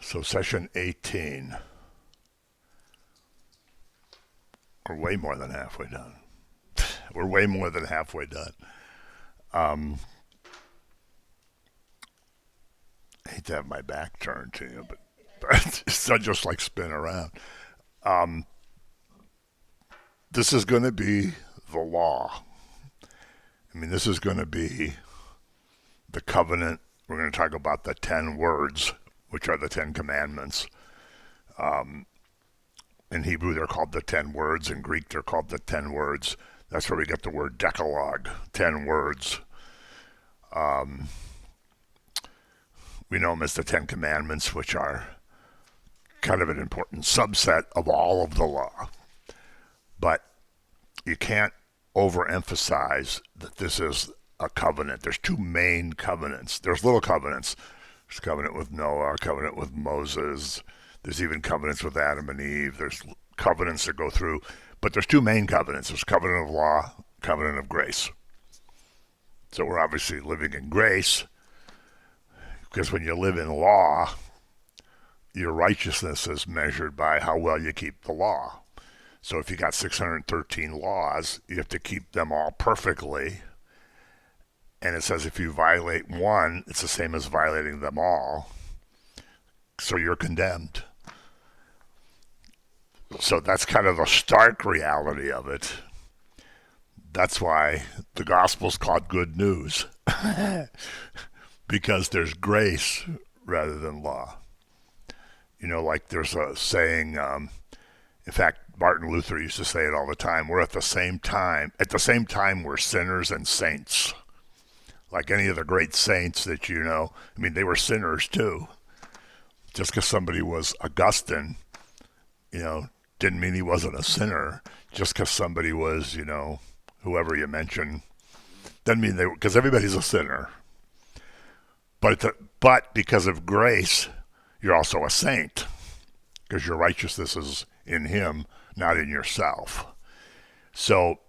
So session 18. We're way more than halfway done. We're way more than halfway done. I hate to have my back turned to you, but it's not just like spin around. This is going to be the law. I mean, this is going to be the covenant. We're going to talk about the 10 words, which are the 10 commandments. In Hebrew, they're called the 10 words. In Greek, they're called the 10 words. That's where we get the word Decalogue, 10 words. We know them as the 10 commandments, which are kind of an important subset of all of the law. But you can't overemphasize that this is a covenant. There's two main covenants. There's little covenants. There's a covenant with Noah, a covenant with Moses. There's even covenants with Adam and Eve. There's covenants that go through. But there's two main covenants. There's covenant of law, covenant of grace. So we're obviously living in grace, because when you live in law, your righteousness is measured by how well you keep the law. So if you got 613 laws, you have to keep them all perfectly. And it says if you violate one, it's the same as violating them all. So you're condemned. So that's kind of a stark reality of it. That's why the gospel's called good news. Because there's grace rather than law. You know, like there's a saying, in fact, Martin Luther used to say it all the time, at the same time we're sinners and saints. Like any of the great saints that you know, I mean, they were sinners too. Just because somebody was Augustine, didn't mean he wasn't a sinner. Just because somebody was, whoever you mention, doesn't mean they, because everybody's a sinner. But because of grace, you're also a saint, because your righteousness is in him, not in yourself. So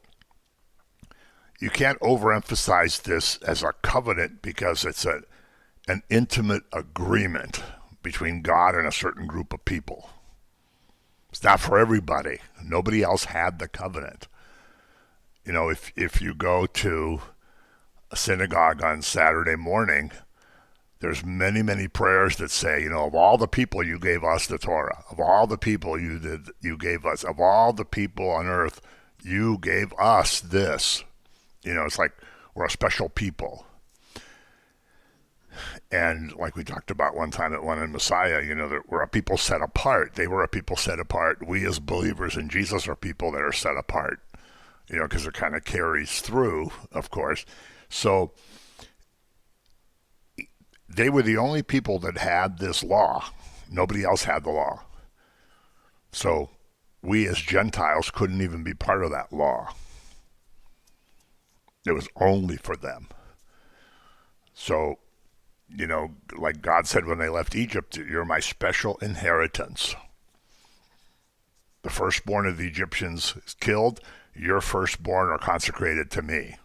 you can't overemphasize this as a covenant, because it's an intimate agreement between God and a certain group of people. It's not for everybody. Nobody else had the covenant. If you go to a synagogue on Saturday morning, there's many, many prayers that say, of all the people you gave us the Torah, of all the people you gave us, of all the people on earth, you gave us this. It's like we're a special people. And like we talked about one time at One in Messiah, that we're a people set apart. They were a people set apart. We as believers in Jesus are people that are set apart, because it kind of carries through, of course. So they were the only people that had this law. Nobody else had the law. So we as Gentiles couldn't even be part of that law. It was only for them. So, like God said when they left Egypt, you're my special inheritance. The firstborn of the Egyptians is killed. Your firstborn are consecrated to me.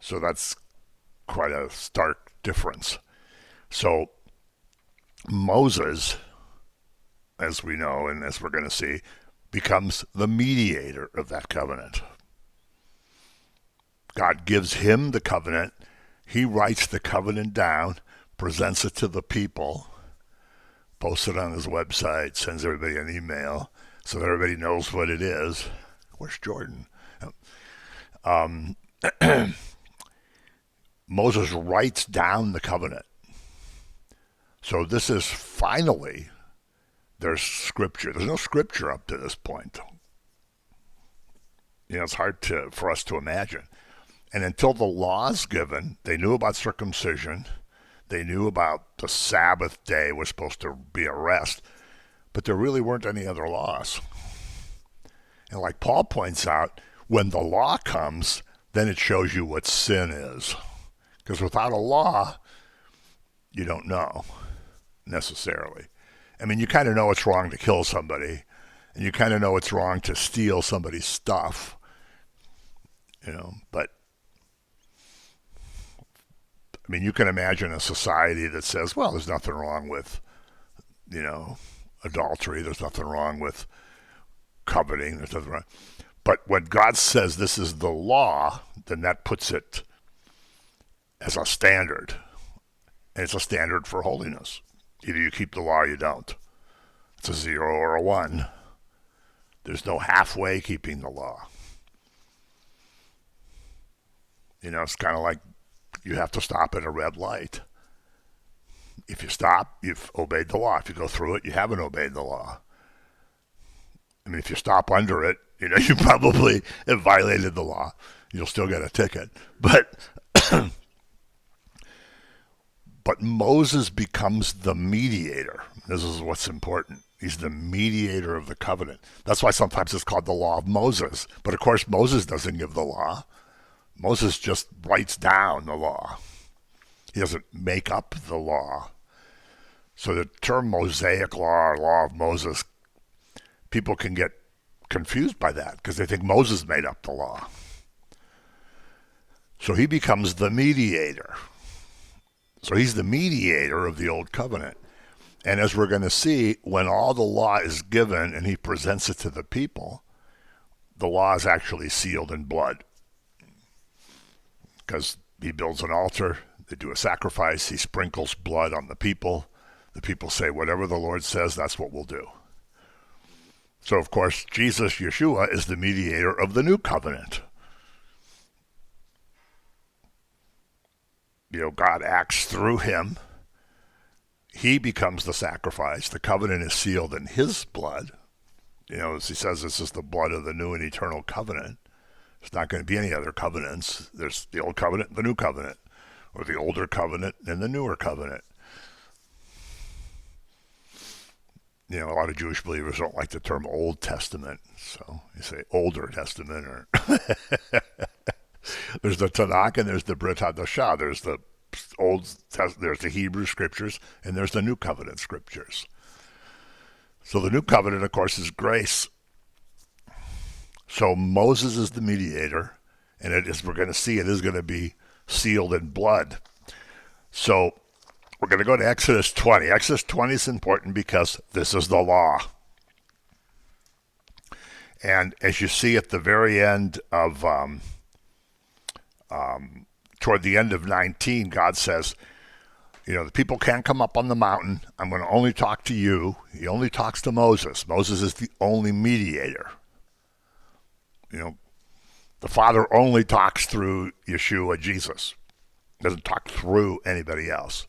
So that's quite a stark difference. So Moses, as we know and as we're going to see, becomes the mediator of that covenant. God gives him the covenant. He writes the covenant down, presents it to the people, posts it on his website, sends everybody an email so that everybody knows what it is. Where's Jordan? Moses writes down the covenant. So this is finally, there's scripture. There's no scripture up to this point. It's hard for us to imagine. And until the law's given, they knew about circumcision. They knew about the Sabbath day was supposed to be a rest. But there really weren't any other laws. And like Paul points out, when the law comes, then it shows you what sin is. Because without a law, you don't know necessarily. I mean, you kind of know it's wrong to kill somebody, and you kind of know it's wrong to steal somebody's stuff, but I mean, you can imagine a society that says, well, there's nothing wrong with, adultery. There's nothing wrong with coveting. There's nothing wrong. But when God says this is the law, then that puts it as a standard. And it's a standard for holiness. Either you keep the law or you don't. It's a 0 or a 1. There's no halfway keeping the law. It's kind of like you have to stop at a red light. If you stop, you've obeyed the law. If you go through it, you haven't obeyed the law. I mean, if you stop under it, you probably have violated the law. You'll still get a ticket. But Moses becomes the mediator. This is what's important. He's the mediator of the covenant. That's why sometimes it's called the law of Moses. But of course, Moses doesn't give the law. Moses just writes down the law. He doesn't make up the law. So the term Mosaic law or law of Moses, people can get confused by that because they think Moses made up the law. So he becomes the mediator. So he's the mediator of the old covenant. And as we're going to see, when all the law is given and he presents it to the people, the law is actually sealed in blood. Because he builds an altar, they do a sacrifice, he sprinkles blood on the people. The people say, whatever the Lord says, that's what we'll do. So, of course, Jesus, Yeshua, is the mediator of the new covenant. God acts through him. He becomes the sacrifice. The covenant is sealed in his blood. As he says, this is the blood of the new and eternal covenant. There's not going to be any other covenants. There's the old covenant and the new covenant, or the older covenant and the newer covenant. A lot of Jewish believers don't like the term Old Testament, so you say Older Testament. Or there's the Tanakh and there's the Brit Hadashah. There's the there's the Hebrew scriptures and there's the New Covenant scriptures. So the New Covenant, of course, is grace. So Moses is the mediator, and as we're going to see, it is going to be sealed in blood. So we're going to go to Exodus 20. Exodus 20 is important because this is the law. And as you see at the very end of, toward the end of 19, God says, the people can't come up on the mountain. I'm going to only talk to you. He only talks to Moses. Moses is the only mediator. The Father only talks through Yeshua, Jesus. Doesn't talk through anybody else.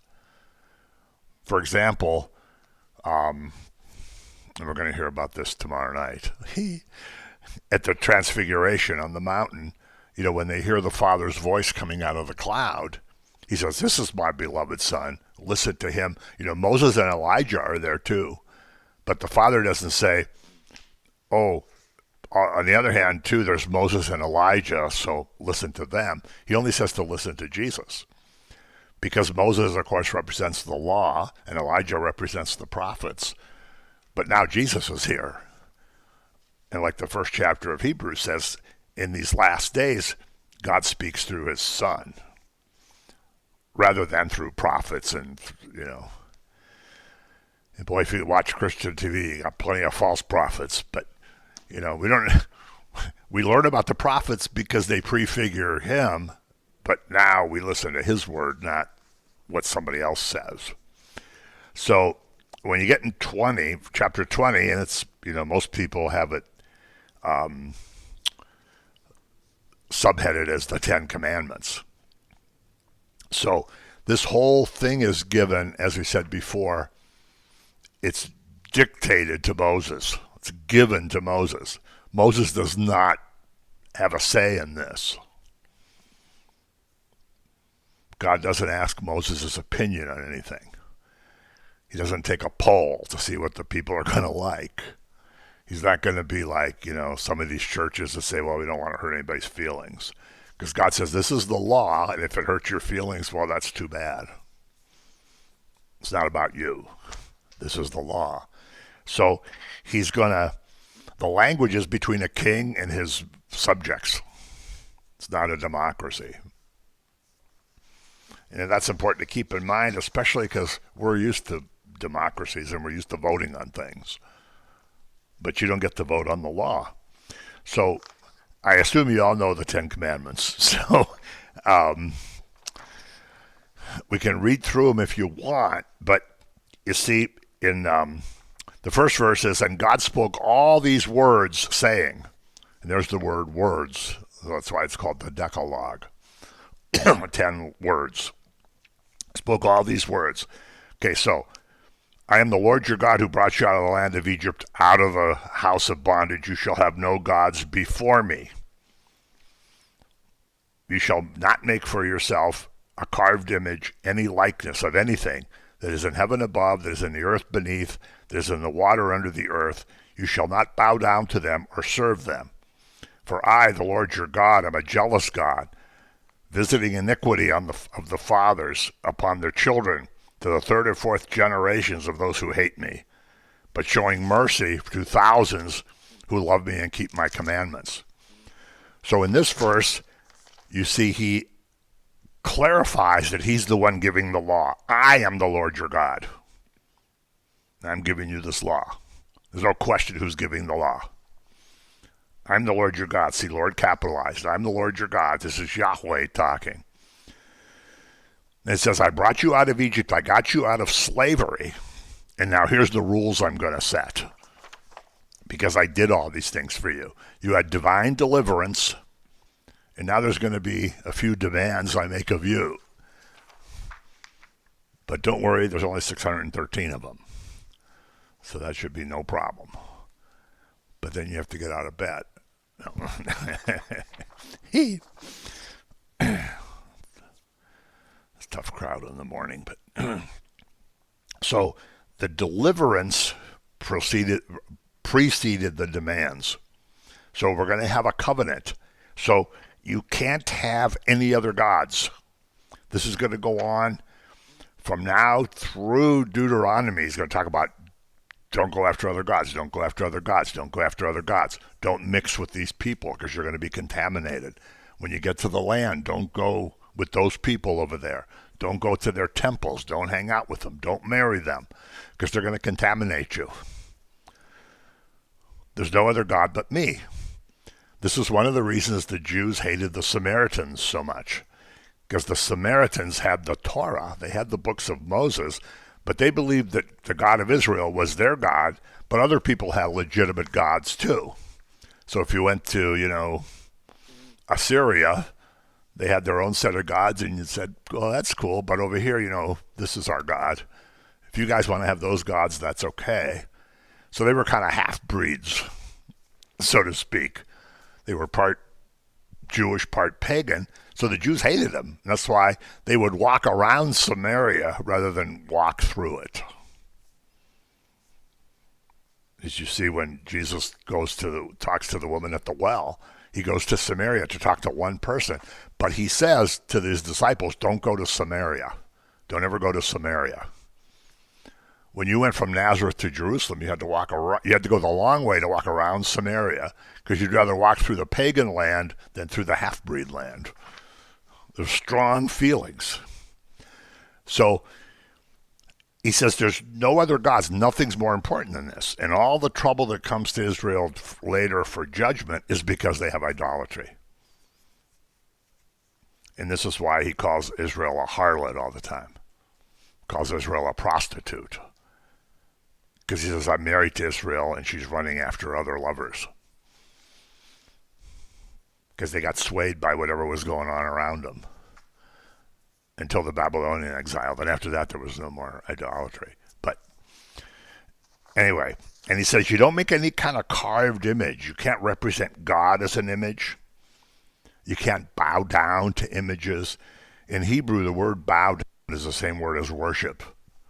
For example, and we're going to hear about this tomorrow night, at the Transfiguration on the mountain, when they hear the Father's voice coming out of the cloud, he says, this is my beloved Son. Listen to him. Moses and Elijah are there too. But the Father doesn't say, oh, on the other hand, too, there's Moses and Elijah, so listen to them. He only says to listen to Jesus. Because Moses, of course, represents the law, and Elijah represents the prophets. But now Jesus is here. And like the first chapter of Hebrews says, in these last days, God speaks through his Son, rather than through prophets and. And boy, if you watch Christian TV, you got plenty of false prophets, but we learn about the prophets because they prefigure him, but now we listen to his word, not what somebody else says. So when you get in chapter 20, and it's, most people have it subheaded as the Ten Commandments. So this whole thing is given, as we said before, it's dictated to Moses. It's given to Moses. Moses does not have a say in this. God doesn't ask Moses' opinion on anything. He doesn't take a poll to see what the people are going to like. He's not going to be like, some of these churches that say, well, we don't want to hurt anybody's feelings. Because God says, this is the law, and if it hurts your feelings, well, that's too bad. It's not about you. This is the law. So the language is between a king and his subjects. It's not a democracy. And that's important to keep in mind, especially because we're used to democracies and we're used to voting on things. But you don't get to vote on the law. So I assume you all know the Ten Commandments. So we can read through them if you want. But you see, in the first verse is, and God spoke all these words, saying, and there's the word words. That's why it's called the Decalogue. 10 words. Spoke all these words. Okay, so I am the Lord your God who brought you out of the land of Egypt, out of a house of bondage. You shall have no gods before me. You shall not make for yourself a carved image, any likeness of anything that is in heaven above, that is in the earth beneath, that is in the water under the earth. You shall not bow down to them or serve them. For I, the Lord your God, am a jealous God, visiting iniquity of the fathers upon their children, to the third and fourth generations of those who hate me, but showing mercy to thousands who love me and keep my commandments. So in this verse, you see he clarifies that he's the one giving the law. I am the Lord your God. I'm giving you this law. There's no question who's giving the law. I'm the Lord your God. See, Lord capitalized. I'm the Lord your God. This is Yahweh talking. And it says, I brought you out of Egypt. I got you out of slavery. And now here's the rules I'm going to set. Because I did all these things for you. You had divine deliverance. And now there's going to be a few demands I make of you. But don't worry, there's only 613 of them. So that should be no problem. But then you have to get out of bed. It's a tough crowd in the morning. But so the deliverance preceded the demands. So we're going to have a covenant. So you can't have any other gods. This is going to go on from now through Deuteronomy. He's going to talk about don't go after other gods, don't go after other gods, don't go after other gods. Don't mix with these people because you're going to be contaminated. When you get to the land, don't go with those people over there. Don't go to their temples. Don't hang out with them. Don't marry them because they're going to contaminate you. There's no other God but me. This is one of the reasons the Jews hated the Samaritans so much, because the Samaritans had the Torah. They had the books of Moses, but they believed that the God of Israel was their God, but other people had legitimate gods too. So if you went to, Assyria, they had their own set of gods, and you said, well, that's cool, but over here, this is our God. If you guys want to have those gods, that's okay. So they were kind of half-breeds, so to speak. They were part Jewish, part pagan, so the Jews hated them. And that's why they would walk around Samaria rather than walk through it. As you see when Jesus talks to the woman at the well, he goes to Samaria to talk to one person. But he says to his disciples, don't go to Samaria. Don't ever go to Samaria. When you went from Nazareth to Jerusalem, you had to go the long way to walk around Samaria because you'd rather walk through the pagan land than through the half-breed land. There's strong feelings. So he says there's no other gods. Nothing's more important than this. And all the trouble that comes to Israel later for judgment is because they have idolatry. And this is why he calls Israel a harlot all the time. Calls Israel a prostitute. Because he says, I'm married to Israel and she's running after other lovers. Because they got swayed by whatever was going on around them. Until the Babylonian exile. Then after that, there was no more idolatry. But anyway, and he says, you don't make any kind of carved image. You can't represent God as an image. You can't bow down to images. In Hebrew, the word bow down is the same word as worship.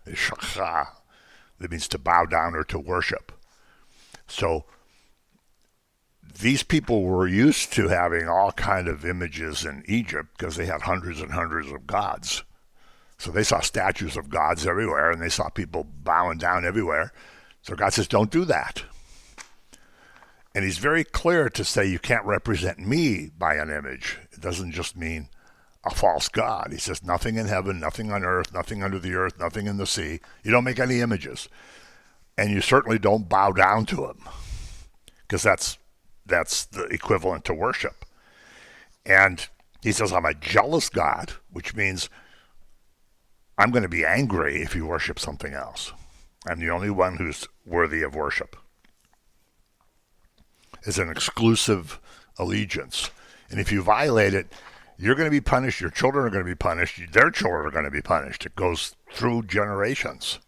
It's shakha. That means to bow down or to worship. So these people were used to having all kind of images in Egypt because they had hundreds and hundreds of gods. So they saw statues of gods everywhere, and they saw people bowing down everywhere. So God says, don't do that. And he's very clear to say you can't represent me by an image. It doesn't just mean a false god. He says nothing in heaven, nothing on earth, nothing under the earth, nothing in the sea. You don't make any images. And you certainly don't bow down to him, because that's the equivalent to worship. And he says, I'm a jealous God, which means I'm going to be angry if you worship something else. I'm the only one who's worthy of worship. It's an exclusive allegiance. And if you violate it, you're going to be punished. Your children are going to be punished. Their children are going to be punished. It goes through generations.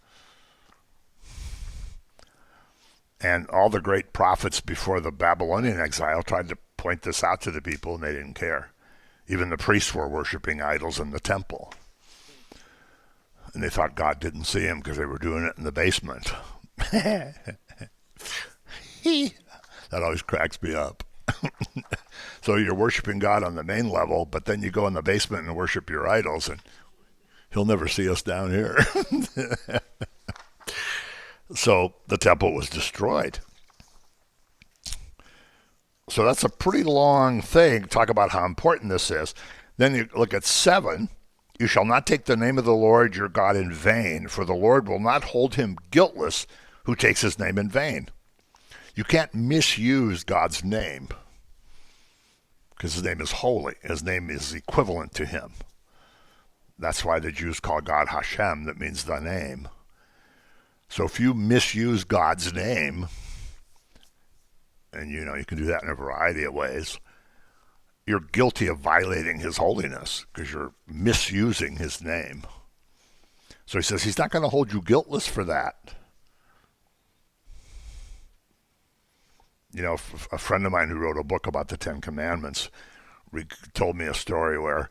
And all the great prophets before the Babylonian exile tried to point this out to the people, and they didn't care. Even the priests were worshiping idols in the temple. And they thought God didn't see them because they were doing it in the basement. That always cracks me up. So you're worshiping God on the main level, but then you go in the basement and worship your idols, and he'll never see us down here. So the temple was destroyed. So that's a pretty long thing. Talk about how important this is. Then you look at 7. You shall not take the name of the Lord your God in vain, for the Lord will not hold him guiltless who takes his name in vain. You can't misuse God's name, because his name is holy. His name is equivalent to him. That's why the Jews call God Hashem, that means the name. So if you misuse God's name, and you can do that in a variety of ways, you're guilty of violating his holiness because you're misusing his name. So he says he's not going to hold you guiltless for that. A friend of mine who wrote a book about the Ten Commandments told me a story where,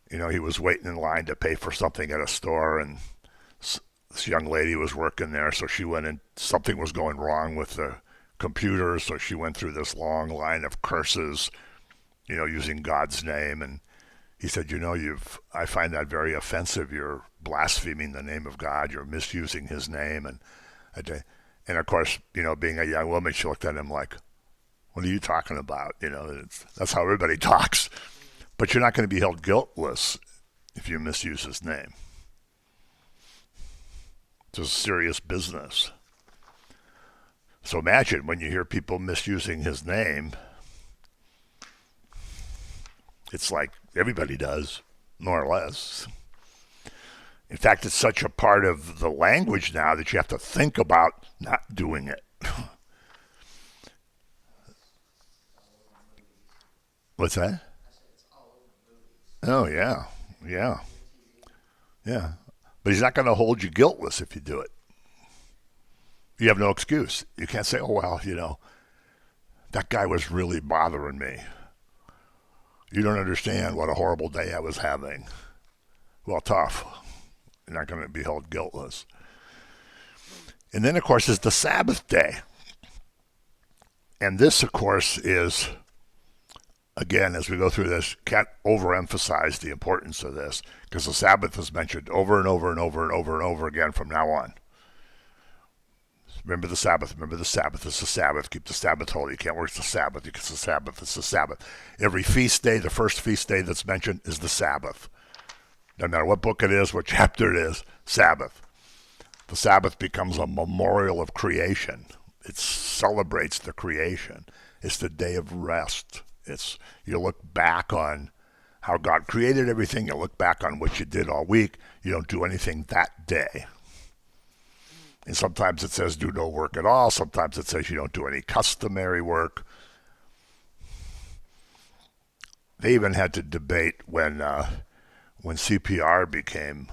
he was waiting in line to pay for something at a store, and this young lady was working there, so she went in. Something was going wrong with the computer, so she went through this long line of curses, using God's name. And he said, I find that very offensive. You're blaspheming the name of God. You're misusing his name. And of course, being a young woman, she looked at him like, what are you talking about? That's how everybody talks. But you're not going to be held guiltless if you misuse his name. It's a serious business. So imagine when you hear people misusing his name, it's like everybody does, more or less. In fact, it's such a part of the language now that you have to think about not doing it. What's that? Oh, yeah. But he's not going to hold you guiltless if you do it. You have no excuse. You can't say, oh, well, that guy was really bothering me. You don't understand what a horrible day I was having. Well, tough. You're not going to be held guiltless. And then, of course, is the Sabbath day. And this, of course, is, again, as we go through this, can't overemphasize the importance of this, because the Sabbath is mentioned over and over and over and over and over again from now on. Remember the Sabbath. Remember the Sabbath. It's the Sabbath. Keep the Sabbath holy. You can't work the Sabbath. It's the Sabbath. It's the Sabbath. Every feast day, the first feast day that's mentioned is the Sabbath. No matter what book it is, what chapter it is, Sabbath. The Sabbath becomes a memorial of creation. It celebrates the creation. It's the day of rest. You look back on how God created everything. You look back on what you did all week. You don't do anything that day. And sometimes it says do no work at all. Sometimes it says you don't do any customary work. They even had to debate when CPR became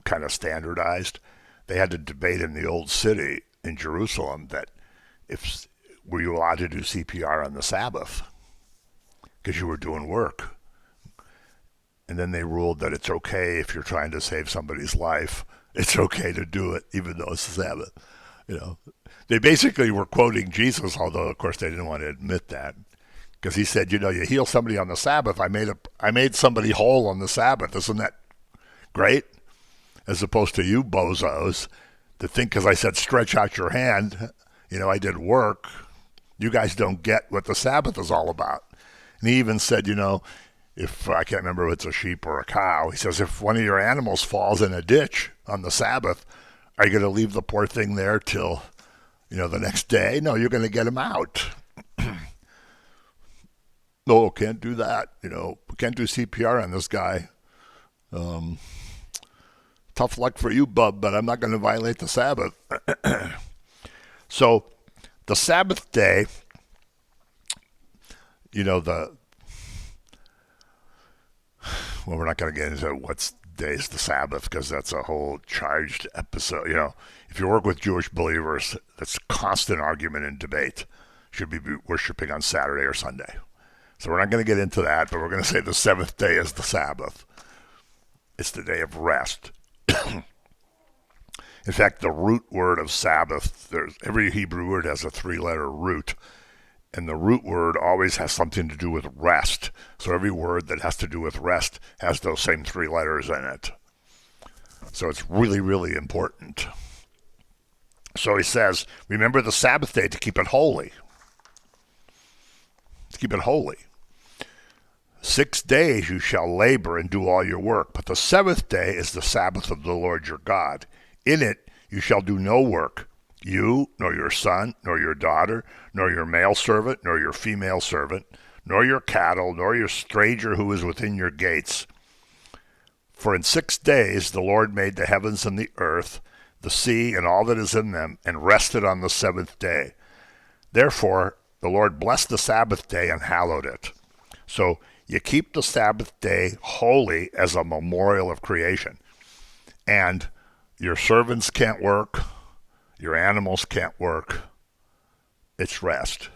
kind of standardized. They had to debate in the old city in Jerusalem that were you allowed to do CPR on the Sabbath because you were doing work. And then they ruled that it's okay if you're trying to save somebody's life. It's okay to do it, even though it's the Sabbath. They basically were quoting Jesus, although, of course, they didn't want to admit that. Because he said, you heal somebody on the Sabbath. I made somebody whole on the Sabbath. Isn't that great? As opposed to you bozos to think because I said stretch out your hand, I did work. You guys don't get what the Sabbath is all about. And he even said, if I can't remember if it's a sheep or a cow, he says, if one of your animals falls in a ditch on the Sabbath, are you going to leave the poor thing there till, the next day? No, you're going to get him out. No, can't do that. Can't do CPR on this guy. Tough luck for you, bub, but I'm not going to violate the Sabbath. So the Sabbath day, well, we're not going to get into what day is the Sabbath because that's a whole charged episode. If you work with Jewish believers, that's constant argument and debate. Should we be worshiping on Saturday or Sunday? So we're not going to get into that, but we're going to say the seventh day is the Sabbath. It's the day of rest. In fact, the root word of Sabbath, every Hebrew word has a three-letter root, and the root word always has something to do with rest. So every word that has to do with rest has those same three letters in it. So it's really, really important. So he says, remember the Sabbath day to keep it holy. To keep it holy. 6 days you shall labor and do all your work, but the seventh day is the Sabbath of the Lord your God. In it you shall do no work, you, nor your son, nor your daughter, nor your male servant, nor your female servant, nor your cattle, nor your stranger who is within your gates. For in 6 days the Lord made the heavens and the earth, the sea and all that is in them, and rested on the seventh day. Therefore the Lord blessed the Sabbath day and hallowed it. So you keep the Sabbath day holy as a memorial of creation. And your servants can't work. Your animals can't work. It's rest.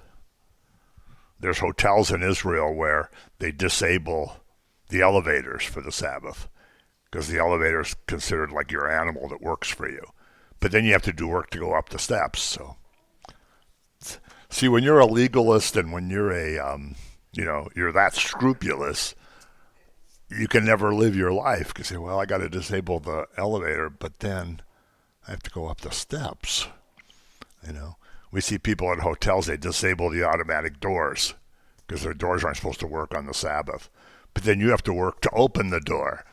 There's hotels in Israel where they disable the elevators for the Sabbath because the elevator is considered like your animal that works for you. But then you have to do work to go up the steps. So, see, when you're a legalist and when you're you're that scrupulous, you can never live your life because you say, well, I got to disable the elevator, but then I have to go up the steps. We see people at hotels, they disable the automatic doors because their doors aren't supposed to work on the Sabbath. But then you have to work to open the door.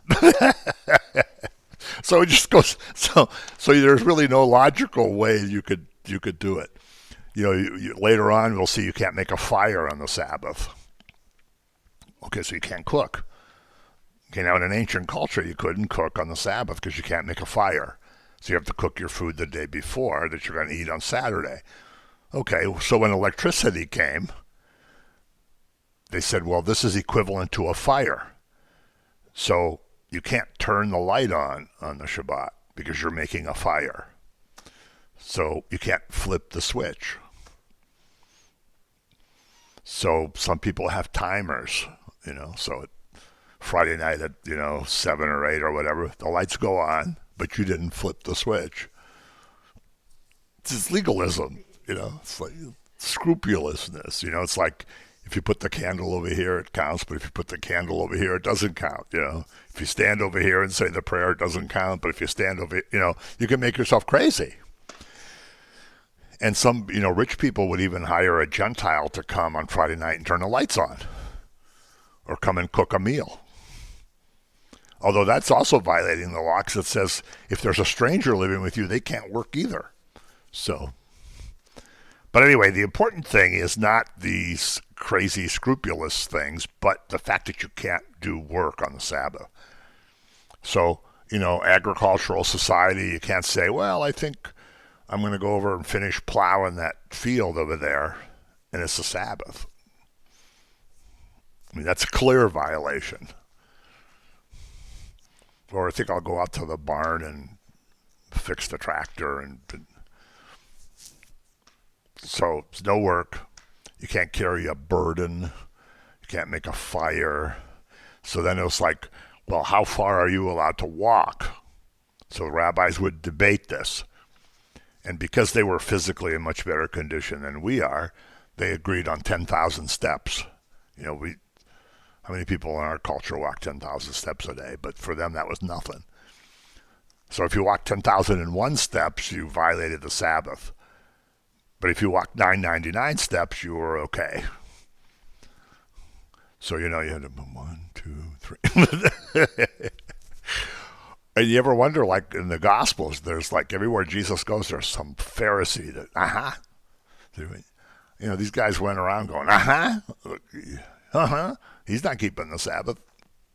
So it just goes. So there's really no logical way you could do it. Later on we'll see you can't make a fire on the Sabbath. Okay, so you can't cook. Okay, now in an ancient culture you couldn't cook on the Sabbath because you can't make a fire. So you have to cook your food the day before that you're going to eat on Saturday. Okay, so when electricity came, they said, well, this is equivalent to a fire. So you can't turn the light on the Shabbat because you're making a fire. So you can't flip the switch. So some people have timers, so Friday night at, 7 or 8 or whatever, the lights go on, but you didn't flip the switch. It's legalism, it's like scrupulousness, it's like if you put the candle over here, it counts, but if you put the candle over here, it doesn't count, If you stand over here and say the prayer, it doesn't count, but if you stand over, you can make yourself crazy. And some, rich people would even hire a Gentile to come on Friday night and turn the lights on or come and cook a meal. Although that's also violating the law because it says if there's a stranger living with you, they can't work either. So, but anyway, the important thing is not these crazy scrupulous things, but the fact that you can't do work on the Sabbath. So, agricultural society, you can't say, well, I think I'm going to go over and finish plowing that field over there, and it's the Sabbath. I mean, that's a clear violation. Or I think I'll go out to the barn and fix the tractor. And so it's no work. You can't carry a burden. You can't make a fire. So then it was like, well, how far are you allowed to walk? So the rabbis would debate this. And because they were physically in much better condition than we are, they agreed on 10,000 steps. How many people in our culture walk 10,000 steps a day? But for them, that was nothing. So if you walk 10,001 steps, you violated the Sabbath. But if you walk 999 steps, you were okay. So, you had to 1, 2, 2, 3. And you ever wonder, like in the Gospels, there's like everywhere Jesus goes, there's some Pharisee that, these guys went around going, he's not keeping the Sabbath.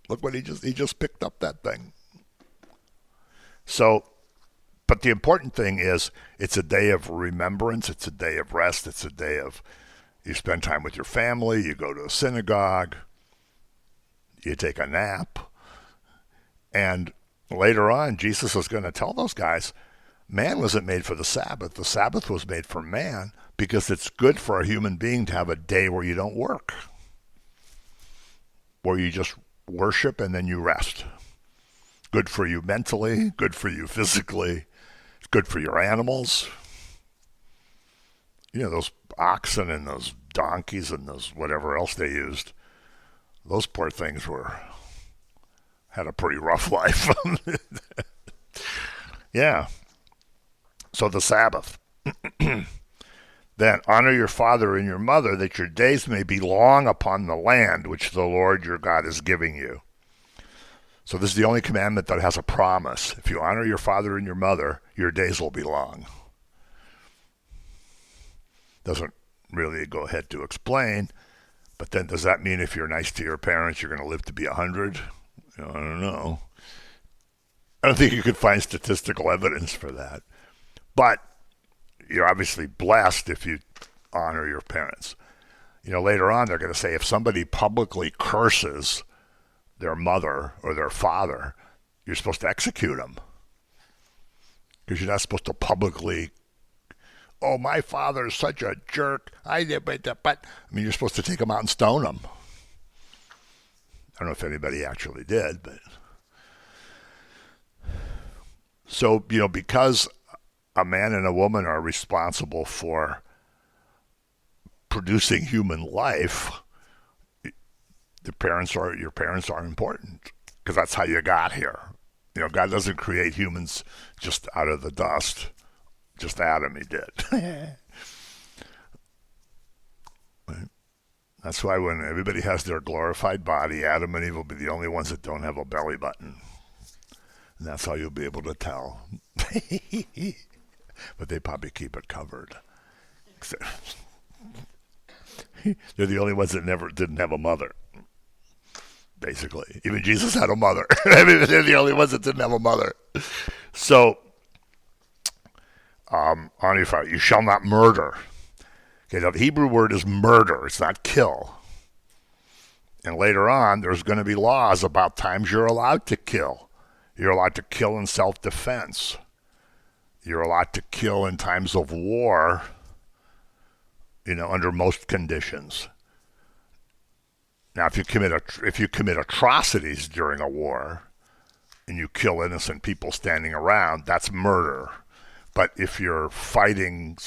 Look what he just picked up that thing. So, but the important thing is it's a day of remembrance. It's a day of rest. It's a day of you spend time with your family. You go to a synagogue. You take a nap. And later on, Jesus is going to tell those guys, man wasn't made for the Sabbath. The Sabbath was made for man because it's good for a human being to have a day where you don't work, where you just worship and then you rest. Good for you mentally, good for you physically, it's good for your animals. Those oxen and those donkeys and those whatever else they used, those poor things had a pretty rough life. Yeah. So the Sabbath. Then honor your father and your mother, that your days may be long upon the land which the Lord your God is giving you. So this is the only commandment that has a promise. If you honor your father and your mother, your days will be long. Doesn't really go ahead to explain, but then does that mean if you're nice to your parents, you're going to live to be 100? I don't know. I don't think you could find statistical evidence for that. But you're obviously blessed if you honor your parents. Later on they're going to say if somebody publicly curses their mother or their father, you're supposed to execute them. Because you're not supposed to publicly, oh, my father's such a jerk. You're supposed to take them out and stone them. I don't know if anybody actually did, but. So, because a man and a woman are responsible for producing human life, your parents are important because that's how you got here. God doesn't create humans just out of the dust. Just Adam he did. Right? That's why when everybody has their glorified body, Adam and Eve will be the only ones that don't have a belly button. And that's how you'll be able to tell. But they probably keep it covered. They're the only ones that never didn't have a mother. Basically. Even Jesus had a mother. They're the only ones that didn't have a mother. So, you shall not murder. Okay, now the Hebrew word is murder. It's not kill. And later on, there's going to be laws about times you're allowed to kill. You're allowed to kill in self-defense. You're allowed to kill in times of war, under most conditions. Now, if you commit atrocities during a war and you kill innocent people standing around, that's murder. But if you're fighting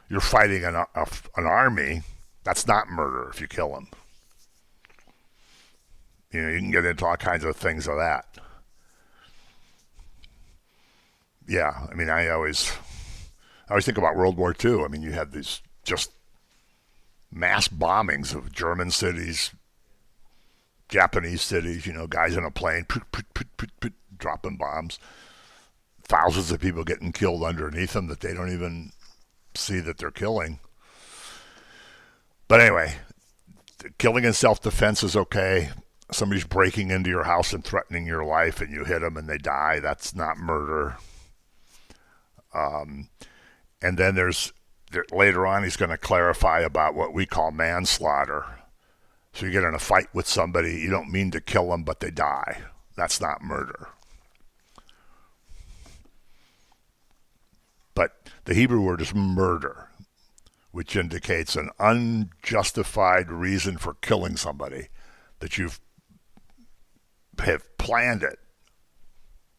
you're fighting an army, that's not murder if you kill them. You can get into all kinds of things of that. Yeah, I always think about World War II. You had these just mass bombings of German cities, Japanese cities, guys in a plane, dropping bombs. Thousands of people getting killed underneath them that they don't even see that they're killing. But anyway, killing in self-defense is okay. Somebody's breaking into your house and threatening your life and you hit them and they die. That's not murder. And then later on he's going to clarify about what we call manslaughter. So you get in a fight with somebody, you don't mean to kill them, but they die. That's not murder. But the Hebrew word is murder, which indicates an unjustified reason for killing somebody, that you have planned it.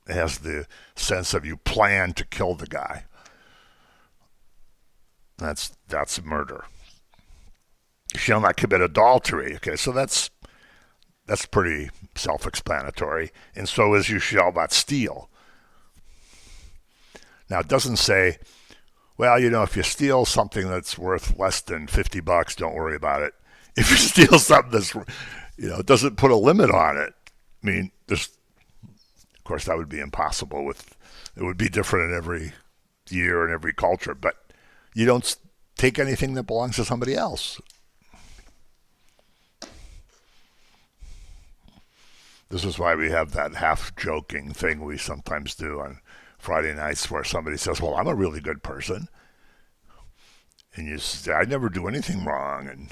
It has the sense of you plan to kill the guy. That's murder. You shall not commit adultery. Okay, so that's pretty self-explanatory. And so is you shall not steal. Now, it doesn't say, well, if you steal something that's worth less than $50, don't worry about it. If you steal something that's, It doesn't put a limit on it. I mean, of course, that would be impossible. It would be different in every year and every culture, but you don't take anything that belongs to somebody else. This is why we have that half-joking thing we sometimes do on Friday nights where somebody says, well, I'm a really good person. And you say, I never do anything wrong. And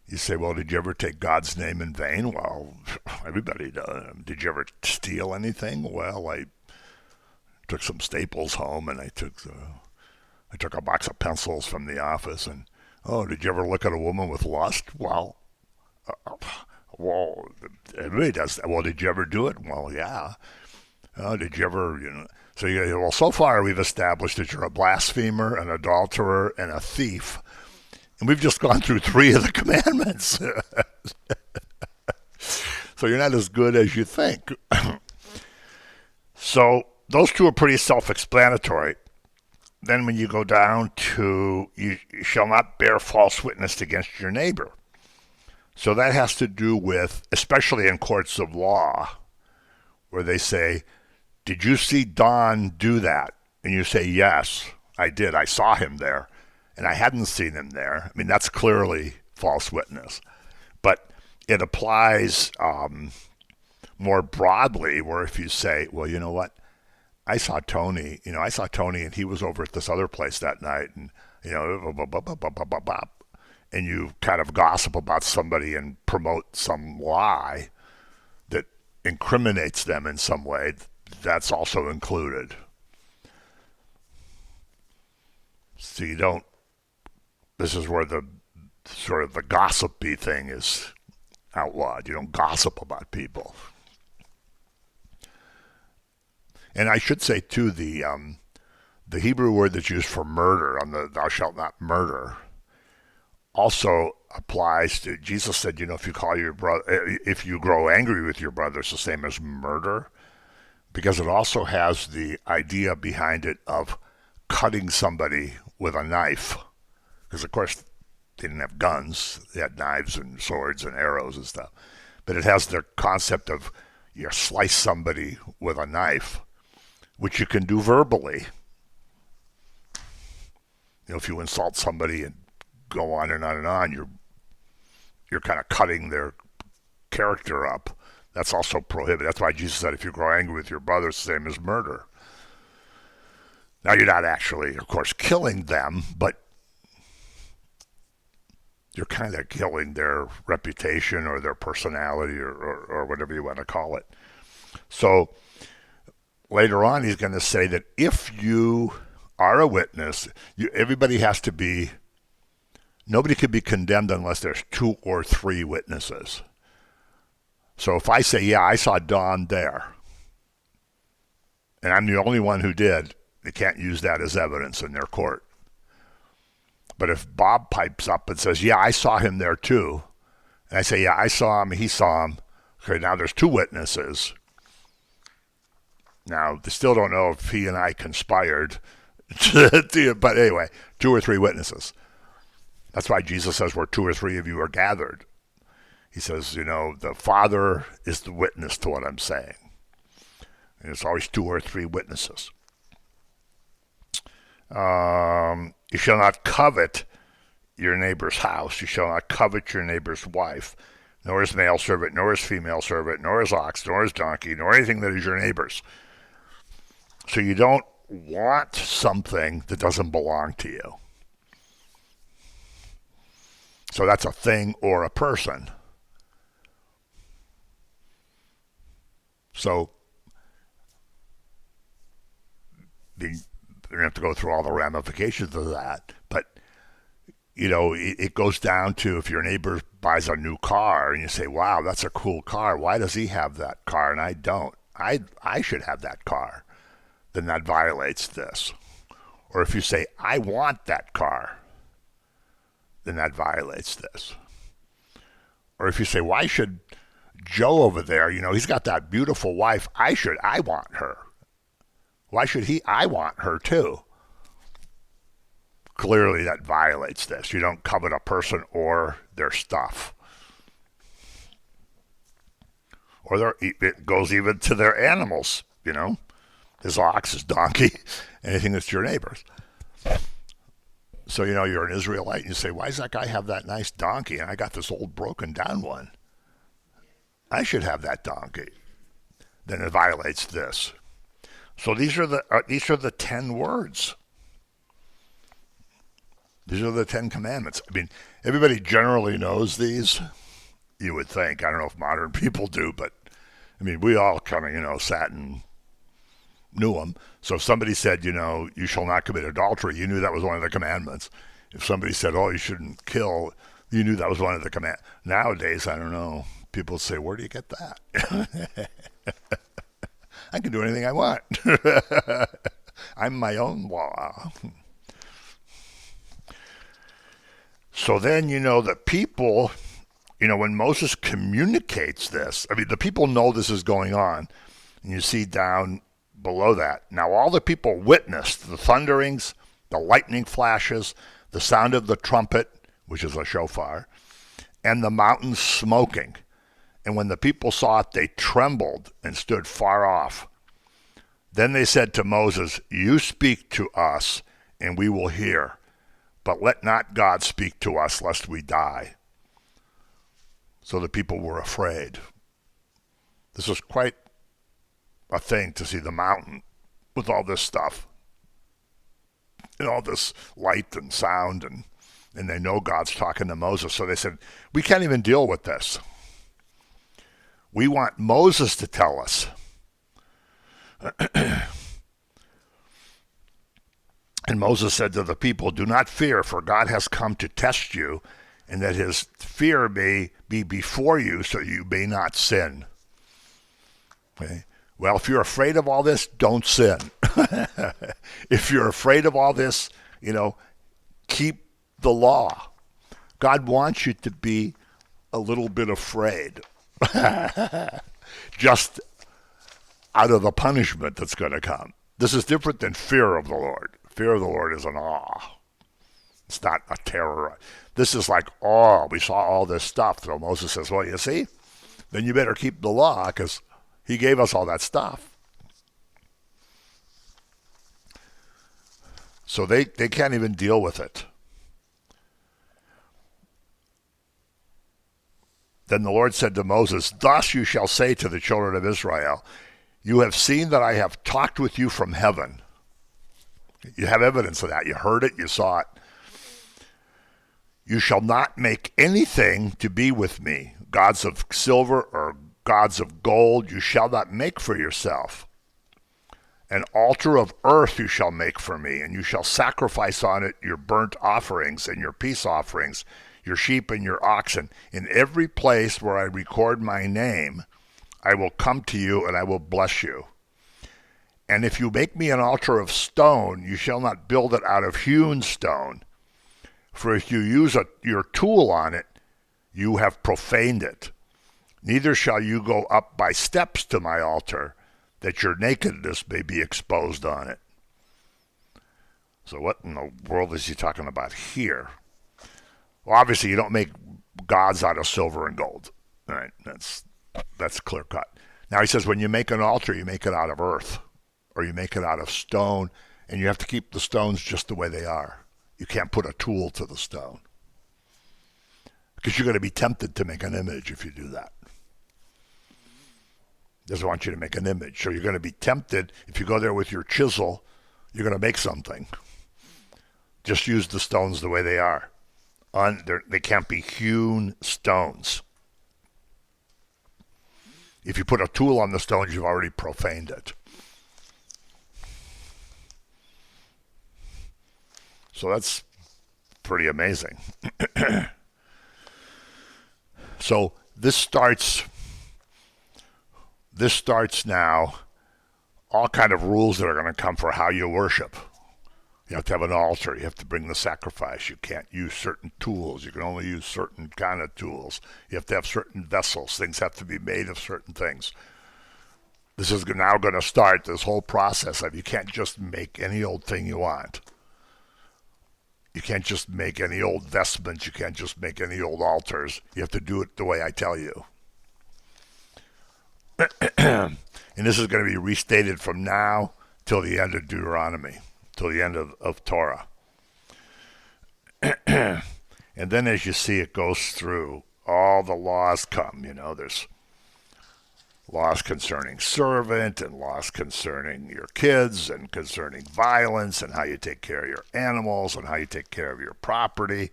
you say, well, did you ever take God's name in vain? Well, everybody does. Did you ever steal anything? Well, I took some staples home, and I took a box of pencils from the office. And, oh, did you ever look at a woman with lust? Well, everybody does that. Well, did you ever do it? Well, yeah. Did you ever, So well, so far we've established that you're a blasphemer, an adulterer, and a thief. And we've just gone through 3 of the commandments. So you're not as good as you think. So those 2 are pretty self-explanatory. Then when you go down to, you shall not bear false witness against your neighbor. So that has to do with, especially in courts of law, where they say, did you see Don do that? And you say, yes, I did. I saw him there. And I hadn't seen him there. I mean, that's clearly false witness. But it applies more broadly, where if you say, well, you know what? I saw Tony and he was over at this other place that night. And, and you kind of gossip about somebody and promote some lie that incriminates them in some way, that's also included. So this is where the sort of the gossipy thing is outlawed. You don't gossip about people. And I should say too, the Hebrew word that's used for murder, on the thou shalt not murder, also applies to, Jesus said, if you call your brother, if you grow angry with your brother, it's the same as murder, because it also has the idea behind it of cutting somebody with a knife. Because of course they didn't have guns, they had knives and swords and arrows and stuff. But it has the concept of you slice somebody with a knife, which you can do verbally. If you insult somebody and go on and on and on, you're kind of cutting their character up. That's also prohibited. That's why Jesus said, if you grow angry with your brother, it's the same as murder. Now, you're not actually, of course, killing them, but you're kind of killing their reputation or their personality or whatever you want to call it. So later on, he's going to say that if you are a witness, everybody has to be, nobody could be condemned unless there's 2 or 3 witnesses. So if I say, yeah, I saw Don there, and I'm the only one who did, they can't use that as evidence in their court. But if Bob pipes up and says, yeah, I saw him there too, and I say, yeah, I saw him, he saw him, okay, now there's 2 witnesses. Now, they still don't know if he and I conspired, but anyway, 2 or 3 witnesses. That's why Jesus says where 2 or 3 of you are gathered. He says, the Father is the witness to what I'm saying. And it's always 2 or 3 witnesses. You shall not covet your neighbor's house. You shall not covet your neighbor's wife, nor his male servant, nor his female servant, nor his ox, nor his donkey, nor anything that is your neighbor's. So you don't want something that doesn't belong to you. So that's a thing or a person. So you're going to have to go through all the ramifications of that. But, it goes down to if your neighbor buys a new car and you say, wow, that's a cool car. Why does he have that car and I don't? I should have that car. Then that violates this. Or if you say, I want that car, then that violates this. Or if you say, why should Joe over there, he's got that beautiful wife, I want her. Why should he? I want her too. Clearly that violates this. You don't covet a person or their stuff. or it goes even to their animals, his ox, his donkey, anything that's your neighbor's. So, you're an Israelite and you say, why does that guy have that nice donkey and I got this old broken down one? I should have that donkey. Then it violates this. So these are the 10 words. These are the 10 commandments. I mean, everybody generally knows these, you would think. I don't know if modern people do, but I mean, we all kind of, sat and knew them. So if somebody said, you shall not commit adultery, you knew that was one of the commandments. If somebody said, oh, you shouldn't kill, you knew that was one of the commandments. Nowadays, I don't know. People say, where do you get that? I can do anything I want. I'm my own law. So then, the people, when Moses communicates this, I mean, the people know this is going on. And you see down below that. Now all the people witnessed the thunderings, the lightning flashes, the sound of the trumpet, which is a shofar, and the mountains smoking. And when the people saw it, they trembled and stood far off. Then they said to Moses, you speak to us, and we will hear. But let not God speak to us, lest we die. So the people were afraid. This was quite a thing to see the mountain with all this stuff. And all this light and sound, and they know God's talking to Moses. So they said, we can't even deal with this. We want Moses to tell us. And Moses said to the people, do not fear, for God has come to test you, and that his fear may be before you, so you may not sin. Okay? Well, if you're afraid of all this, don't sin. If you're afraid of all this, keep the law. God wants you to be a little bit afraid. Just out of the punishment that's going to come. This is different than fear of the Lord. Fear of the Lord is an awe. It's not a terror. This is like awe. We saw all this stuff. So Moses says, well, you see, then you better keep the law because he gave us all that stuff. So they can't even deal with it. Then the Lord said to Moses, thus you shall say to the children of Israel, you have seen that I have talked with you from heaven. You have evidence of that. You heard it, you saw it. You shall not make anything to be with me, gods of silver or gods of gold you shall not make for yourself. An altar of earth you shall make for me, and you shall sacrifice on it your burnt offerings and your peace offerings, your sheep and your oxen. In every place where I record my name, I will come to you and I will bless you. And if you make me an altar of stone, you shall not build it out of hewn stone. For if you use your tool on it, you have profaned it. Neither shall you go up by steps to my altar, that your nakedness may be exposed on it. So what in the world is he talking about here? Well, obviously you don't make gods out of silver and gold. All right, that's clear cut. Now he says when you make an altar, you make it out of earth, or you make it out of stone, and you have to keep the stones just the way they are. You can't put a tool to the stone. Because you're going to be tempted to make an image if you do that. He doesn't want you to make an image. So you're going to be tempted, if you go there with your chisel, you're going to make something. Just use the stones the way they are. They can't be hewn stones. If you put a tool on the stones, you've already profaned it. So that's pretty amazing. So this starts now all kind of rules that are going to come for how you worship. You have to have an altar. You have to bring the sacrifice. You can't use certain tools. You can only use certain kind of tools. You have to have certain vessels. Things have to be made of certain things. This is now going to start this whole process of you can't just make any old thing you want. You can't just make any old vestments. You can't just make any old altars. You have to do it the way I tell you. And this is going to be restated from now till the end of Deuteronomy, till the end of Torah. And then as you see, it goes through, all the laws come. There's laws concerning servant and laws concerning your kids and concerning violence and how you take care of your animals and how you take care of your property.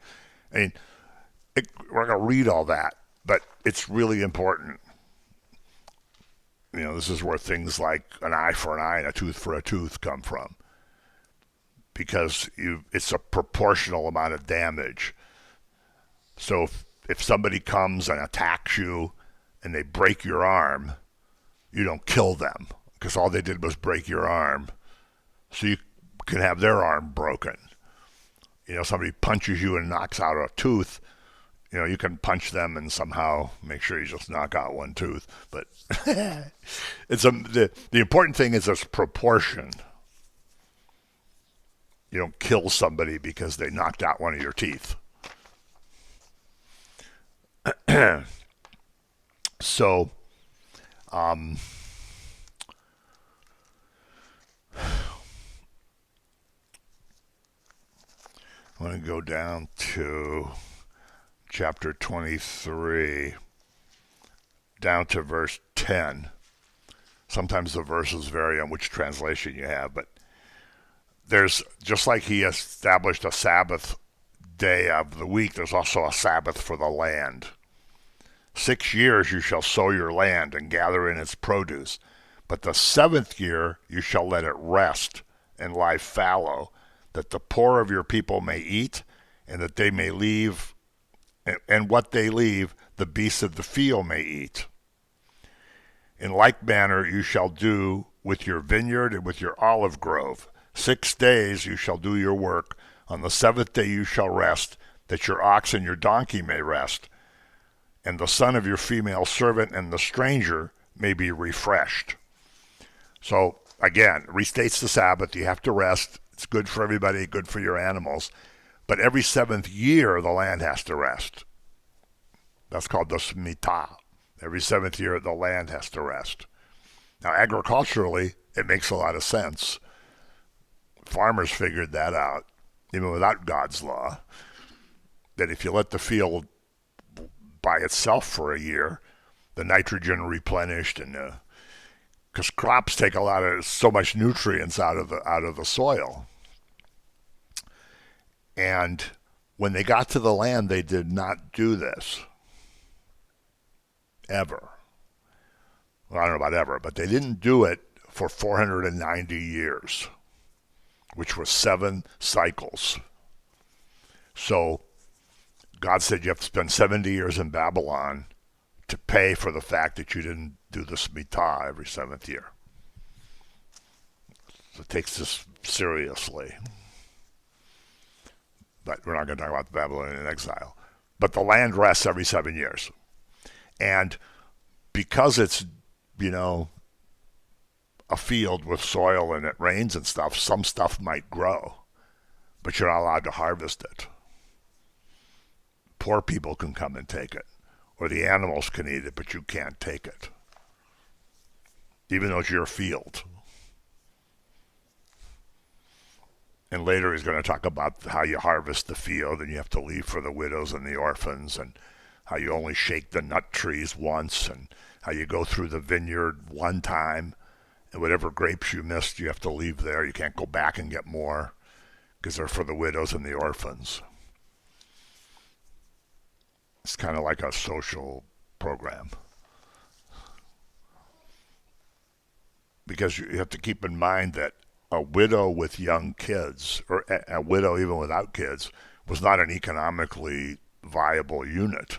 I mean, we're going to read all that, but it's really important. This is where things like an eye for an eye and a tooth for a tooth come from, because it's a proportional amount of damage. So if somebody comes and attacks you and they break your arm, you don't kill them, because all they did was break your arm, so you can have their arm broken. Somebody punches you and knocks out a tooth, you can punch them and somehow make sure you just knock out one tooth. But the important thing is this proportion. You don't kill somebody because they knocked out one of your teeth. So, I'm going to go down to chapter 23, down to verse 10. Sometimes the verses vary on which translation you have, but there's, just like he established a Sabbath day of the week, there's also a Sabbath for the land. 6 years you shall sow your land and gather in its produce, but the 7th year you shall let it rest and lie fallow, that the poor of your people may eat, and that they may leave, and what they leave, the beasts of the field may eat. In like manner you shall do with your vineyard and with your olive grove. 6 days you shall do your work. On the 7th day you shall rest, that your ox and your donkey may rest, and the son of your female servant and the stranger may be refreshed. So, again, restates the Sabbath. You have to rest. It's good for everybody, good for your animals. But every 7th year, the land has to rest. That's called the Shemitah. Every 7th year, the land has to rest. Now, agriculturally, it makes a lot of sense. Farmers figured that out, even without God's law, that if you let the field by itself for a year, the nitrogen replenished, and because crops take so much nutrients out of the soil. And when they got to the land, they did not do this. Ever. Well, I don't know about ever, but they didn't do it for 490 years, which was 7 cycles. So God said you have to spend 70 years in Babylon to pay for the fact that you didn't do the Shemitah every 7th year. So it takes this seriously. But we're not going to talk about the Babylonian exile. But the land rests every 7 years. And because it's, a field with soil and it rains and stuff, some stuff might grow, but you're not allowed to harvest it. Poor people can come and take it, or the animals can eat it, but you can't take it, even though it's your field. And later he's going to talk about how you harvest the field and you have to leave for the widows and the orphans, and how you only shake the nut trees once, and how you go through the vineyard one time, and whatever grapes you missed, you have to leave there. You can't go back and get more, because they're for the widows and the orphans. It's kind of like a social program. Because you have to keep in mind that a widow with young kids, or a widow even without kids, was not an economically viable unit.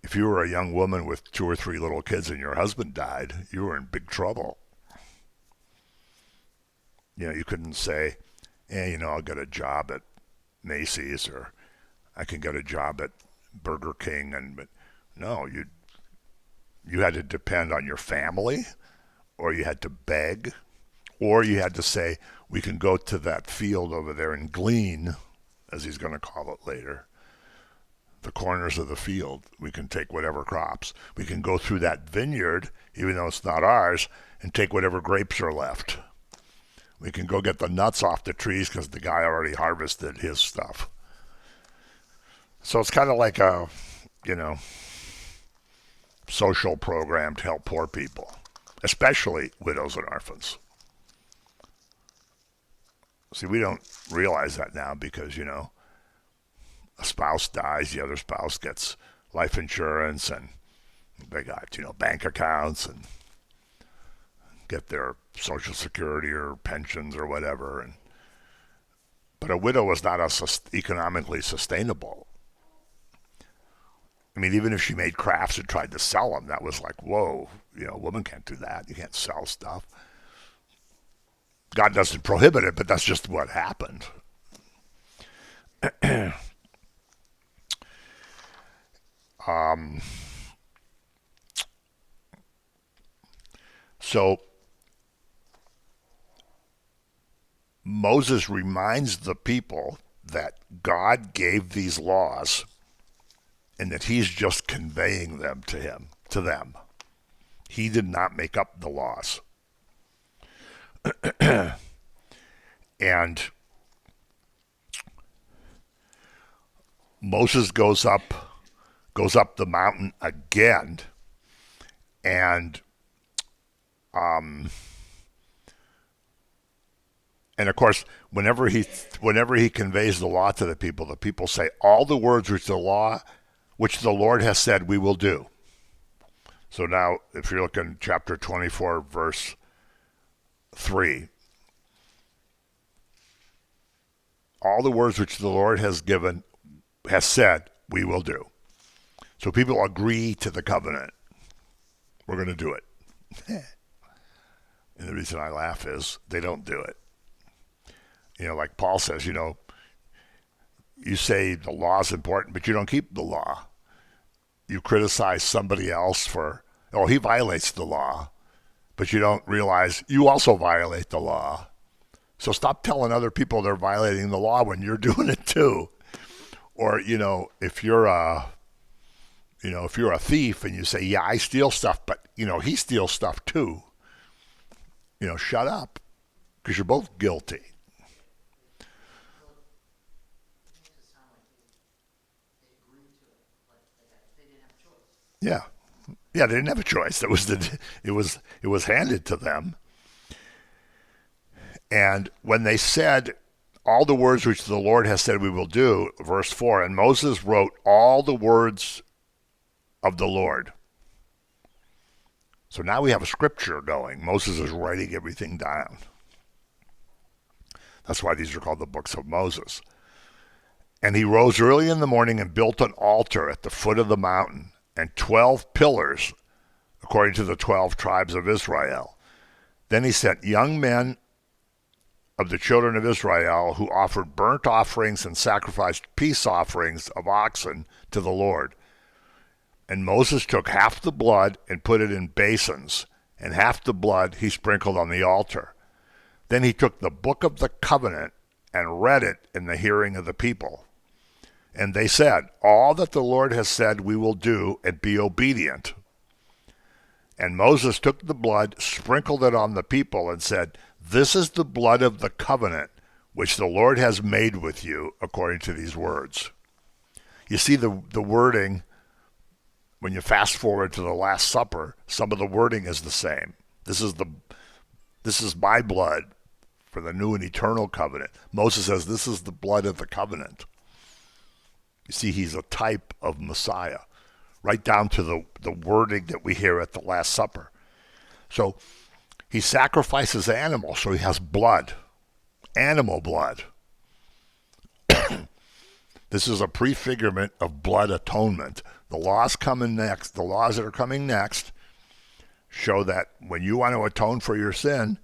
If you were a young woman with 2 or 3 little kids and your husband died, you were in big trouble. You couldn't say, I'll get a job at Macy's, or I can get a job at Burger King. But no, you had to depend on your family, or you had to beg, or you had to say, we can go to that field over there and glean, as he's going to call it later. the corners of the field. We can take whatever crops. We can go through that vineyard, even though it's not ours, and take whatever grapes are left. We can go get the nuts off the trees because the guy already harvested his stuff. So it's kind of like a, social program to help poor people, especially widows and orphans. See, we don't realize that now because, a spouse dies, the other spouse gets life insurance, and they got, bank accounts and get their Social Security or pensions or whatever. But a widow is not economically sustainable. I mean, even if she made crafts and tried to sell them, that was like, whoa, a woman can't do that. You can't sell stuff. God doesn't prohibit it, but that's just what happened. So Moses reminds the people that God gave these laws and that he's just conveying them to them. He did not make up the laws. And Moses goes up the mountain again, and of course, whenever he conveys the law to the people say, all the words which the Lord has said we will do. So now, if you're looking at chapter 24, verse 3, all the words which the Lord has said we will do. So people agree to the covenant. We're going to do it. And the reason I laugh is they don't do it. Like Paul says, you say the law is important, but you don't keep the law. You criticize somebody else he violates the law, but you don't realize you also violate the law. So stop telling other people they're violating the law when you're doing it too. Or, if you're a thief and you say, yeah, I steal stuff, but, he steals stuff too. Shut up, because you're both guilty. Yeah. Yeah, they didn't have a choice. It was handed to them. And when they said all the words which the Lord has said we will do, verse 4, and Moses wrote all the words of the Lord. So now we have a scripture going. Moses is writing everything down. That's why these are called the books of Moses. And he rose early in the morning and built an altar at the foot of the mountain and 12 pillars, according to the 12 tribes of Israel. Then he sent young men of the children of Israel who offered burnt offerings and sacrificed peace offerings of oxen to the Lord. And Moses took half the blood and put it in basins, and half the blood he sprinkled on the altar. Then he took the book of the covenant and read it in the hearing of the people. And they said, all that the Lord has said we will do, and be obedient. And Moses took the blood, sprinkled it on the people, and said, this is the blood of the covenant which the Lord has made with you according to these words. You see the wording, when you fast forward to the Last Supper, some of the wording is the same. This is my blood for the new and eternal covenant. Moses says this is the blood of the covenant. You see, he's a type of Messiah, right down to the wording that we hear at the Last Supper. So he sacrifices animals, so he has blood, animal blood. This is a prefigurement of blood atonement. The laws coming next, the laws that are coming next, show that when you want to atone for your sin,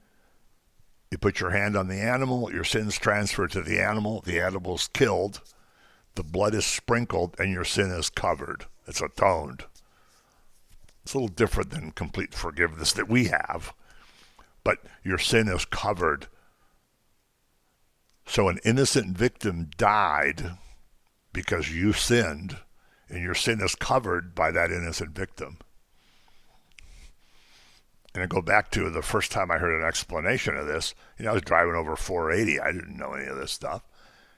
you put your hand on the animal, your sin's transferred to the animal's killed, the blood is sprinkled, and your sin is covered. It's atoned. It's a little different than complete forgiveness that we have, but your sin is covered. So an innocent victim died because you sinned, and your sin is covered by that innocent victim. And I go back to the first time I heard an explanation of this. I was driving over 480. I didn't know any of this stuff.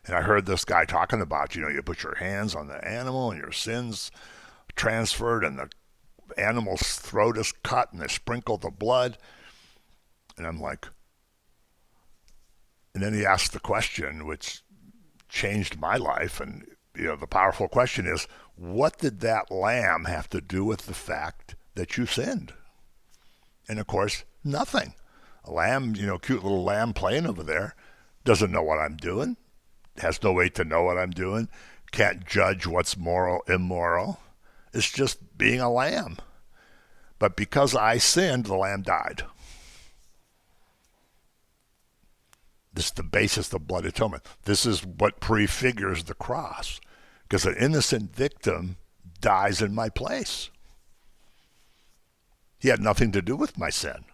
And I heard this guy talking about, you put your hands on the animal and your sins transferred and the animal's throat is cut and they sprinkle the blood. And I'm like, and then he asked the question, which changed my life. And, the powerful question is, what did that lamb have to do with the fact that you sinned? And of course, nothing. A lamb, cute little lamb playing over there, doesn't know what I'm doing, has no way to know what I'm doing, can't judge what's moral, immoral. It's just being a lamb. But because I sinned, the lamb died. This is the basis of blood atonement. This is what prefigures the cross, because an innocent victim dies in my place. He had nothing to do with my sin,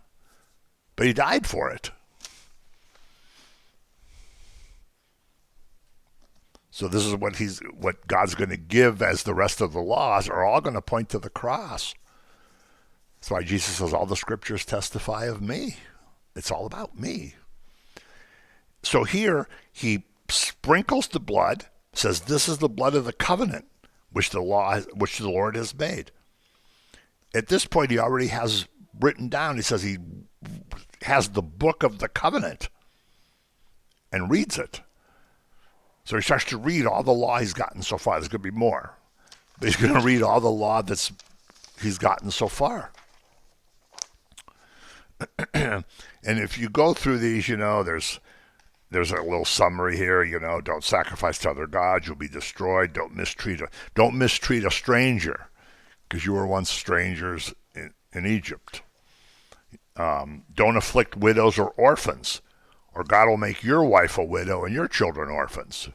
but he died for it. So this is what God's going to give as the rest of the laws are all going to point to the cross. That's why Jesus says all the scriptures testify of me. It's all about me. So here he sprinkles the blood, says this is the blood of the covenant which the Lord has made. At this point, he already has written down, he says he has the book of the covenant and reads it. So he starts to read all the law he's gotten so far. There's going to be more. But he's going to read all the law he's gotten so far. And if you go through these, there's a little summary here, don't sacrifice to other gods, you'll be destroyed. Don't mistreat a stranger, because you were once strangers in Egypt. Don't afflict widows or orphans, or God will make your wife a widow and your children orphans.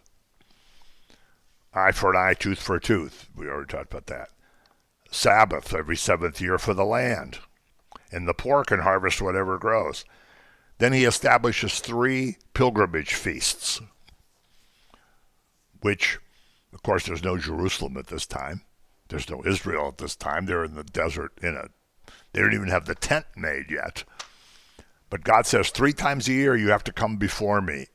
Eye for an eye, tooth for a tooth. We already talked about that. Sabbath every seventh year for the land, and the poor can harvest whatever grows. Then he establishes 3 pilgrimage feasts, which, of course, there's no Jerusalem at this time. There's no Israel at this time. They're in the desert they don't even have the tent made yet. But God says 3 times a year you have to come before me.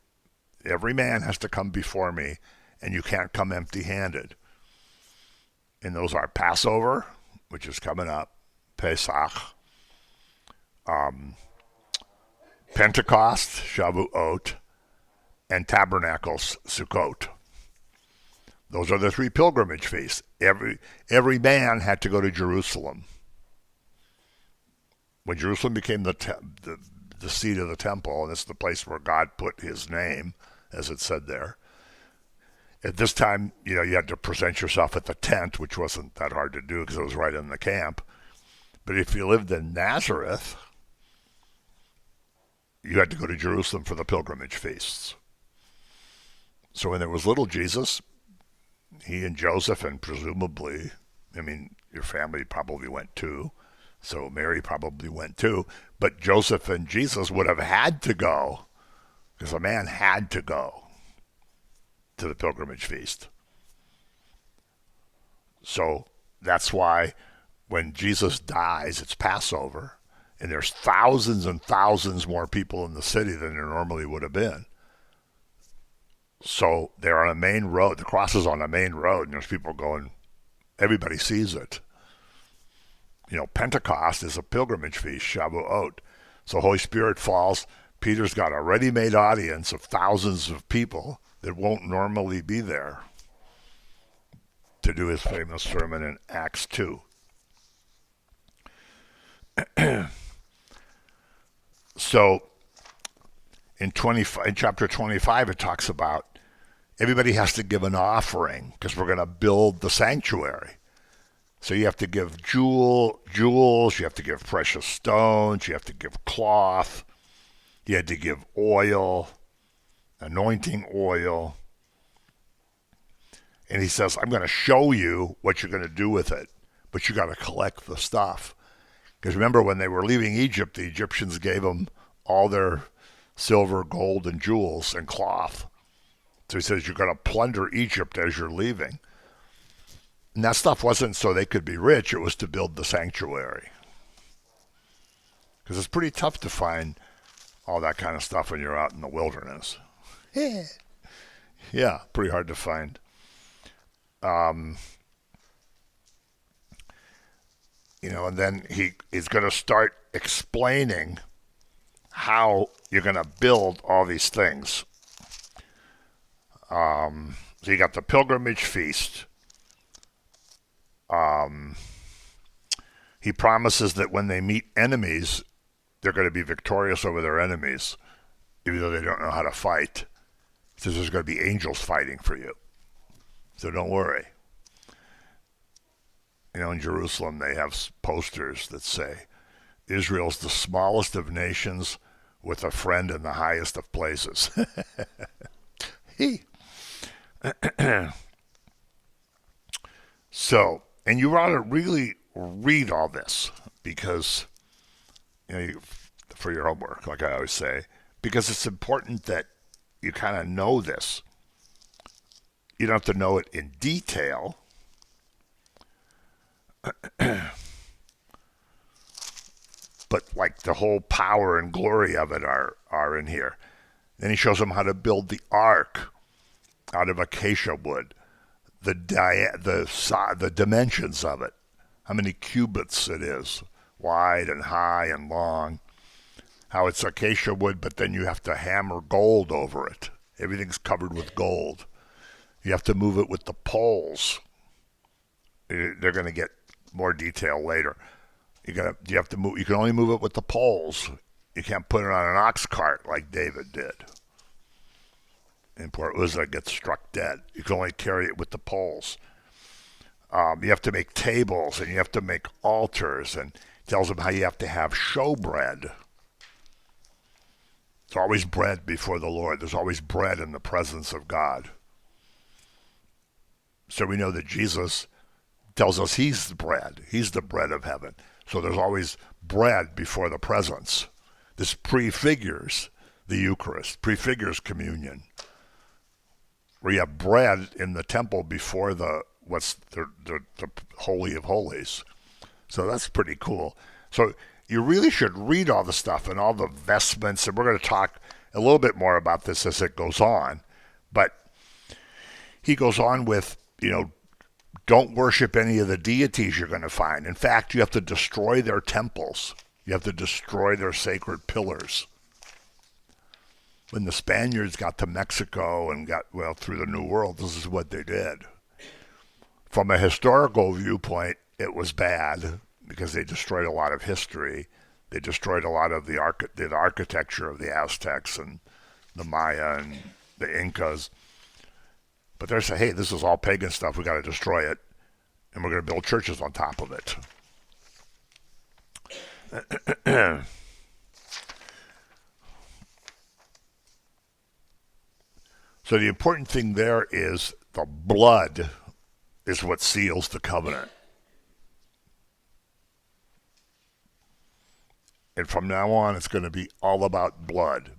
Every man has to come before me, and you can't come empty-handed. And those are Passover, which is coming up, Pesach, Pentecost, Shavuot, and Tabernacles, Sukkot. Those are the 3 pilgrimage feasts. Every man had to go to Jerusalem. When Jerusalem became the seat of the temple, and it's the place where God put his name, as it said there. At this time, you had to present yourself at the tent, which wasn't that hard to do because it was right in the camp. But if you lived in Nazareth, you had to go to Jerusalem for the pilgrimage feasts. So when there was little Jesus, he and Joseph, and presumably, your family probably went too, so Mary probably went too, but Joseph and Jesus would have had to go, because a man had to go to the pilgrimage feast. So that's why when Jesus dies, it's Passover, and there's thousands and thousands more people in the city than there normally would have been. So they're on a main road. The cross is on a main road, and there's people going, everybody sees it. Pentecost is a pilgrimage feast, Shavuot. So Holy Spirit falls. Peter's got a ready-made audience of thousands of people that won't normally be there to do his famous sermon in Acts 2. So in chapter 25, it talks about everybody has to give an offering because we're going to build the sanctuary. So you have to give jewels, you have to give precious stones, you have to give cloth, you had to give oil, anointing oil. And he says, I'm going to show you what you're going to do with it, but you got to collect the stuff. Because remember, when they were leaving Egypt, the Egyptians gave them all their silver, gold, and jewels and cloth. So he says, you're going to plunder Egypt as you're leaving. And that stuff wasn't so they could be rich, it was to build the sanctuary. Because it's pretty tough to find all that kind of stuff when you're out in the wilderness. Yeah, pretty hard to find. Um, and then he's going to start explaining how you're going to build all these things. So you got the pilgrimage feast. He promises that when they meet enemies, they're going to be victorious over their enemies, even though they don't know how to fight. He says there's going to be angels fighting for you. So don't worry. In Jerusalem, they have posters that say, Israel's the smallest of nations with a friend in the highest of places. So, and you ought to really read all this because, for your homework, like I always say, because it's important that you kind of know this. You don't have to know it in detail. But like the whole power and glory of it are in here. Then he shows them how to build the ark out of acacia wood, the dimensions of it, how many cubits it is, wide and high and long, how it's acacia wood, but then you have to hammer gold over it. Everything's covered with gold. You have to move it with the poles. They're going to get more detail later. You have to move. You can only move it with the poles. You can't put it on an ox cart like David did. And poor Uzzah gets struck dead. You can only carry it with the poles. You have to make tables and you have to make altars, and tells them how you have to have showbread. There's always bread before the Lord. There's always bread in the presence of God. So we know that Jesus tells us he's the bread. He's the bread of heaven. So there's always bread before the presence. This prefigures the Eucharist, prefigures communion, where you have bread in the temple before the Holy of Holies. So that's pretty cool. So you really should read all the stuff and all the vestments, and we're going to talk a little bit more about this as it goes on. But he goes on with, don't worship any of the deities you're going to find. In fact, you have to destroy their temples. You have to destroy their sacred pillars. When the Spaniards got to Mexico and through the New World, this is what they did. From a historical viewpoint, it was bad because they destroyed a lot of history. They destroyed a lot of the architecture of the Aztecs and the Maya and the Incas. But they're saying, hey, this is all pagan stuff. We got to destroy it, and we're going to build churches on top of it. So the important thing there is the blood is what seals the covenant. And from now on, it's going to be all about blood.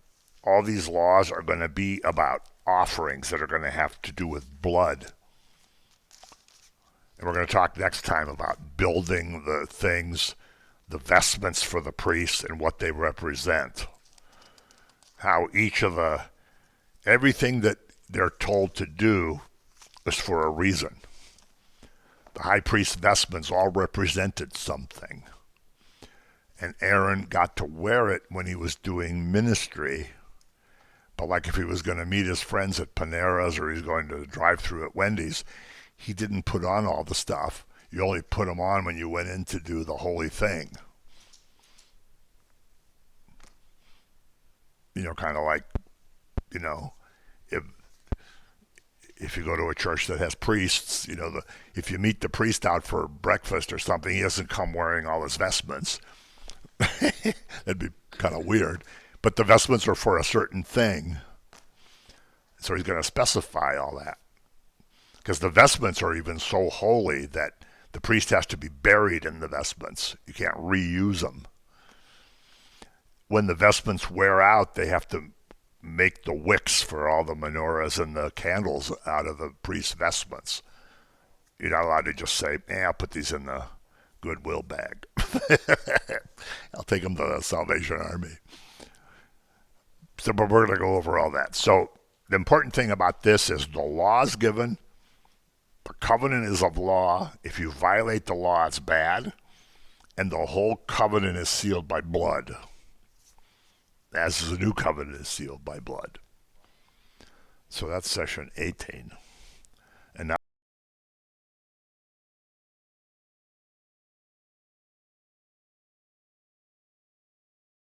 All these laws are going to be about offerings that are going to have to do with blood. And we're going to talk next time about building the things, the vestments for the priests and what they represent. How everything that they're told to do is for a reason. The high priest's vestments all represented something. And Aaron got to wear it when he was doing ministry. But like if he was going to meet his friends at Panera's or he's going to drive through at Wendy's, he didn't put on all the stuff. You only put them on when you went in to do the holy thing. Kind of like, if you go to a church that has priests, if you meet the priest out for breakfast or something, he doesn't come wearing all his vestments. That'd be kind of weird. But the vestments are for a certain thing. So he's going to specify all that. Because the vestments are even so holy that the priest has to be buried in the vestments. You can't reuse them. When the vestments wear out, they have to make the wicks for all the menorahs and the candles out of the priest's vestments. You're not allowed to just say, I'll put these in the Goodwill bag. I'll take them to the Salvation Army. So, but we're going to go over all that. So the important thing about this is the law is given. The covenant is of law. If you violate the law, it's bad. And the whole covenant is sealed by blood, as the new covenant is sealed by blood. So that's session 18.